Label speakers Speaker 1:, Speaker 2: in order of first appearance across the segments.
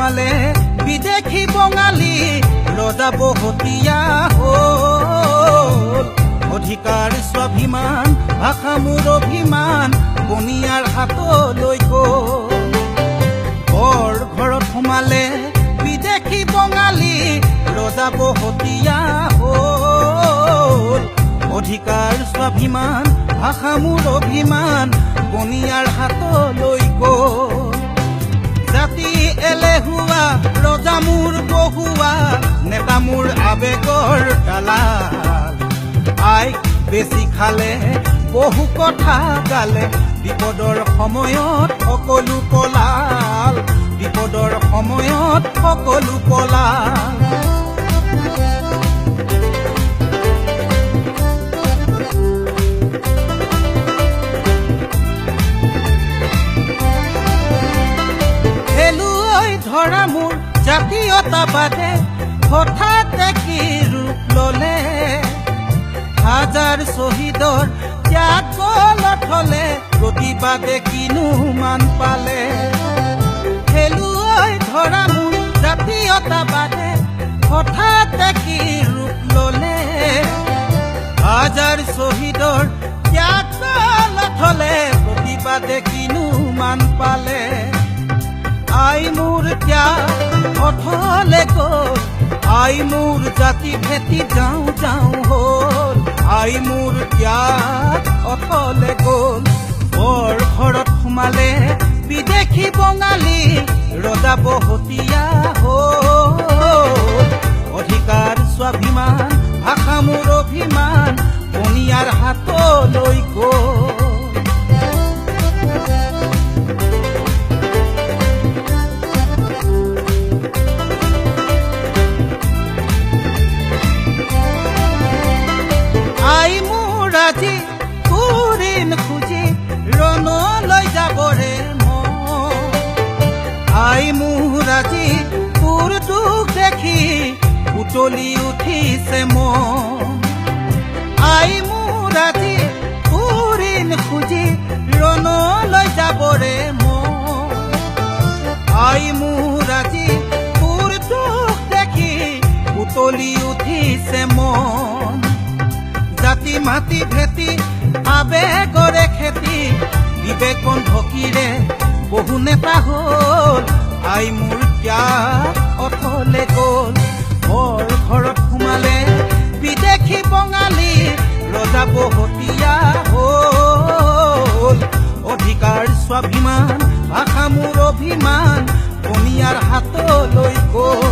Speaker 1: সোমালে বিদেশী বঙালী ৰজা বহতীয়া হ'ল অধিকাৰ স্বাভিমান ভাষা মোৰ অভিমান বনিয়াৰ হাতলৈ গ'ল বৰ ঘৰত সোমালে বিদেশী বঙালী ৰজা বহতীয়া হ'ল অধিকাৰ স্বাভিমান ভাষা মোৰ অভিমান বনিয়াৰ হাতলৈ গ'ল জাতি এলেহুৱা ৰজা মোৰ বহুৱা নেতা মোৰ আবেগৰ দালাল আইক বেছি খালে বহু কথা গালে বিপদৰ সময়ত সকলো পলাল বিপদৰ সময়ত সকলো পলাল ধৰা মোৰ জাতীয়তাবাদে হঠাতে কি ৰূপ ললে হাজাৰ শ্বহীদৰ ত্যাগ গলত হলে প্ৰতিবাদে কিনো মান পালে খেলুৱৈ ধৰা মোৰ জাতীয়তাবাদে হঠাতে কি ৰূপ ললে হাজাৰ শ্বহীদৰ ত্যাগ গলত হলে প্ৰতিবাদে কিনো মান পালে আই মোৰ ত্যাগ অথলে গ'ল আই মোৰ জাতি ভেটি যাওঁ যাওঁ হ'ল আই মোৰ ত্যাগ অথলে গ'ল বৰ ঘৰত সোমালে বিদেশী বঙালী ৰজা বহতীয়া হ'ল অধিকাৰ স্বাভিমান ভাষা মোৰ অভিমান বনিয়াৰ হাতলৈ গ'ল আই মোৰ আজি তোৰিন খুজি ৰণলৈ যাবৰে মন আই মোৰ আজি তোৰ দুখ দেখি উতলি উঠিছে মন আই মোৰ আজি তোৰিন খুজি ৰণলৈ যাবৰে মন আই মোৰ আজি তোৰ দুখ দেখি উতলি উঠিছে মন জাতি মাটি ভেটি আবেগৰে খেতি বিবেকন ঢকিৰে বহু নেতা হ'ল আই মোৰ ত্যাগ অথলে গ'ল বৰ ঘৰত সোমালে বিদেশী বঙালী ৰজা বহতীয়া হ'ল অধিকাৰ স্বাভিমান ভাষা মোৰ অভিমান বনিয়াৰ হাতলৈ গ'ল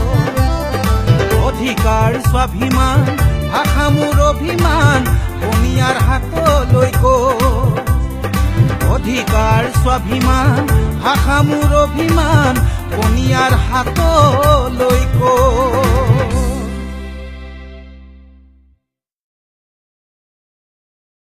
Speaker 1: অধিকাৰ স্বাভিমান ভাষা মোৰ অভিমান বনিয়াৰ হাতলৈ গ'ল অধিকাৰ স্বাভিমান ভাষা মোৰ অভিমান বনিয়াৰ হাতলৈ গ'ল